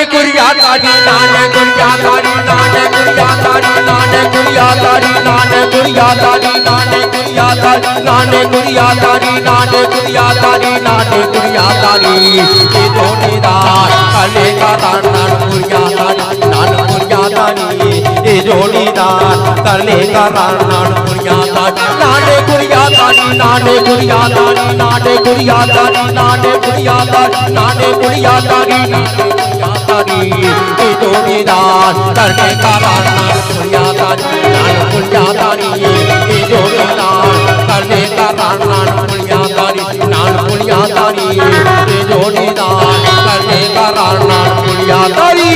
गुड़िया तारी नाने गुड़िया तारी नाने गुड़िया तारी नाने गुड़िया तारी नाने गुड़िया तारी नाने गुड़िया तारी नाने गुड़िया तारी नाने गुड़िया तारी नाने गुड़िया तारी ये जोड़ीदार कले का नान गुड़िया तारी नान गुड़िया तारी ये जोड़ीदार कले का नान गुड़िया तारी नाने गुड़िया तारी नाने गुड़िया तारी नाने गुड़िया तारी नाने गुड़िया तारी नाने गुड़िया तारी तारी ये जोड़ीदार करने का नान गुड़िया तारी नान गुड़िया तारी ये जोड़ीदार करने का नान गुड़िया तारी नान गुड़िया तारी ये जोड़ीदार करने का नान गुड़िया तारी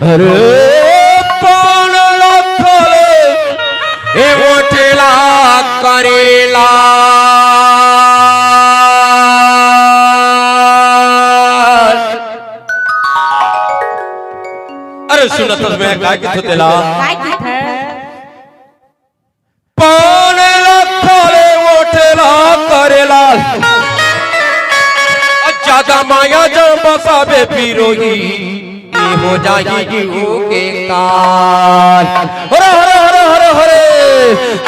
अरे पौन लखले ए मोठला करेला अरे सुन तो मैं काय की थतेला पौन लखले मोठला करेला ज्यादा माया जब बसावे पिरोही हो जाएगी के काल हरे हरे हरे हरे हरे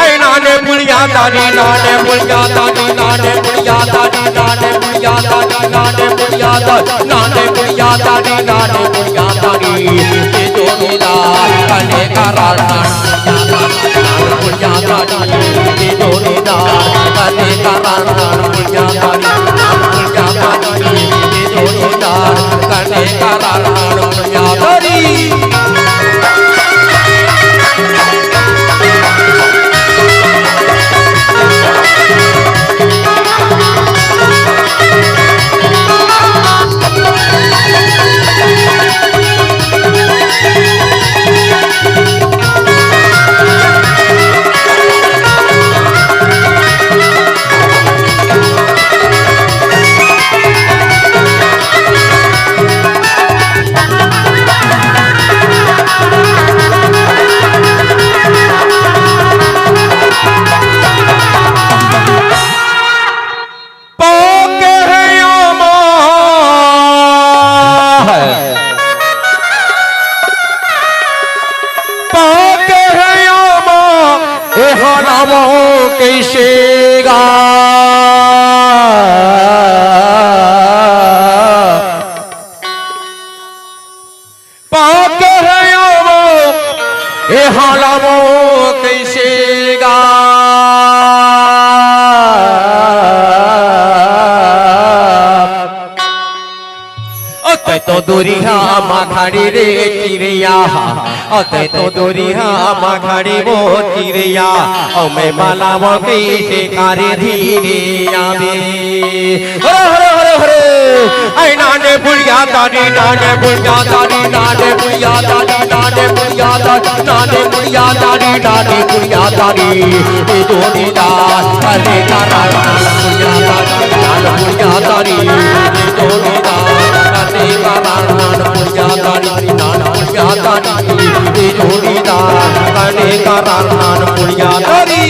ऐ नाने बुढ़िया दादी नाने बुढ़िया दादी नाने बुढ़िया दादी नाने बुढ़िया दादी नाने बुढ़िया दादी नाने बुढ़िया दादी नाने बुढ़िया दादी ये जोड़ीदार कले का राना बुढ़िया दादी ये जोड़ीदार कले का राना बुढ़िया दादी बुढ़िया दादी ये जोड़ीदार कले का राना बुढ़िया दादी तो दूरिया माघाड़ी रे चिड़िया अते तो दूरिया माघाड़ी वो चिड़िया ओ मैं माला वो कैसे कारे धीरे आवे हरे हरे हरे हरे ऐ नाने बुढ़िया दादी नाने बुढ़िया दादी नाने बुढ़िया दादी नाने बुढ़िया दादी नाने बुढ़िया दादी नाने बुढ़िया दादी ये जोड़ीदार कले का राना बुढ़िया दादी नाने बुढ़िया दादी ये जोड़ीदार कले का राना बुढ़िया दादी नाने बुढ़िया दादी ये जोड़ीदार कले का राना बुढ़िया दादी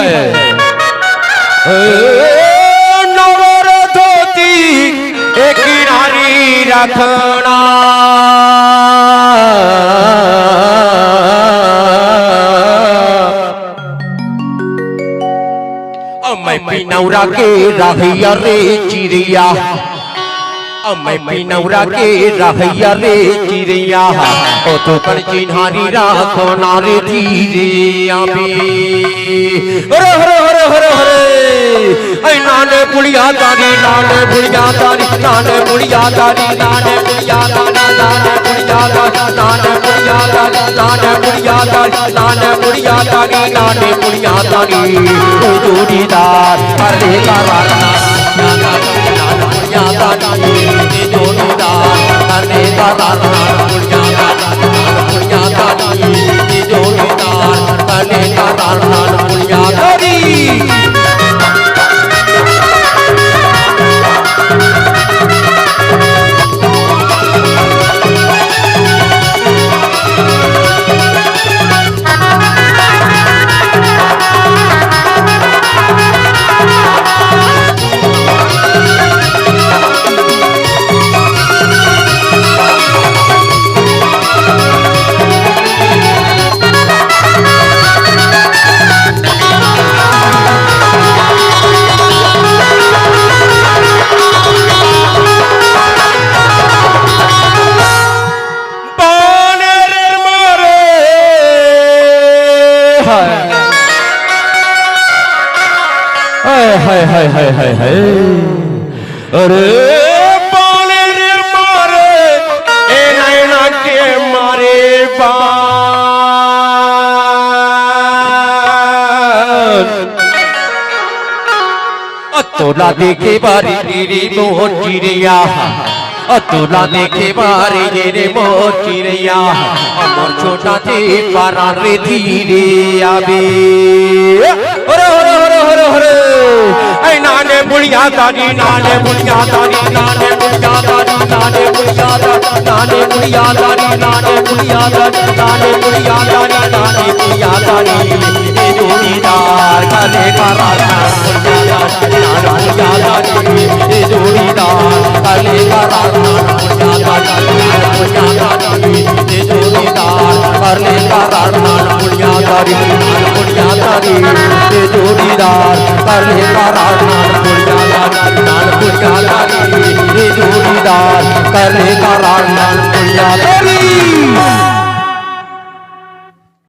है नवर धोती एक नारी रखना मैं पिनौरा के रहिया रे चिड़िया मैं पिनौरा के रहिया रे चिड़िया ओ तो कर चिन्हारी राखो नारे धीरे आबी हरे हरे हरे हरे हरे ऐ नाने बुढ़िया तारी नाने बुढ़िया तारी नाने बुढ़िया तारी नाने बुढ़िया तारी नाने बुढ़िया तारी नाने बुढ़िया तारी नाने बुढ़िया तारी नाने बुढ़िया तारी नाने बुढ़िया तारी ओ जोड़ीदार अरे काराना बुढ़िया तारी जोड़ीदार अरे काराना बुढ़िया बुढ़िया तारी जोड़ीदार अरे काराना बुढ़िया तारी हाय हाय हाय हाय हाय अरे पाले मारे ए नैना के मारे बान तोला देखे बारी तेरी मोर चिड़िया तोला देखे बारी तेरे मोर चिड़िया मोर छोटा थे पारा रे धीरे आबे हरे हरे हरे हरे हरे ऐ नाने बुढ़िया तारी नाने बुढ़िया तारी नाने बुढ़िया तारी नाने बुढ़िया तारी नाने बुढ़िया तारी नाने बुढ़िया तारी नाने बुढ़िया तारी नाने बुढ़िया तारी ये जोड़ीदार काले काराना बुढ़िया तारी बुढ़िया तारी ये जोड़ीदार काले काराना बुढ़िया तारी बुढ़िया तारी ये जोड़ीदार काले काराना बुढ़िया तारी बुढ़िया तारी ये जोड़ीदार काले काराना बुढ़िया तारी ये जोड़ीदार काले काराना बुढ़िया